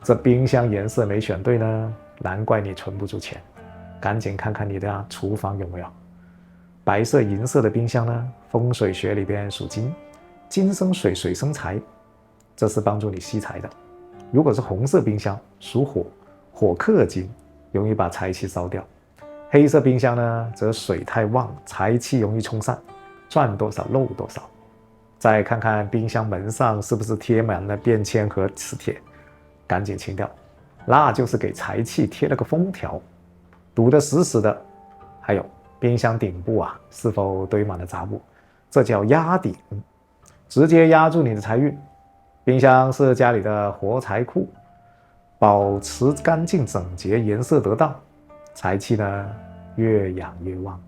这冰箱颜色没选对呢，难怪你存不住钱。赶紧看看你的厨房有没有白色、银色的冰箱呢？风水学里边属金，金生水，水生财，这是帮助你吸财的。如果是红色冰箱，属火，火克金，容易把财气烧掉。黑色冰箱呢，则水太旺，财气容易冲散，赚多少漏多少。再看看冰箱门上是不是贴满了便签和磁铁，赶紧清掉，那就是给财气贴了个封条，堵得死死的。还有冰箱顶部是否堆满了杂物，这叫压顶，直接压住你的财运。冰箱是家里的活财库，保持干净整洁，颜色得当，财气呢越养越旺。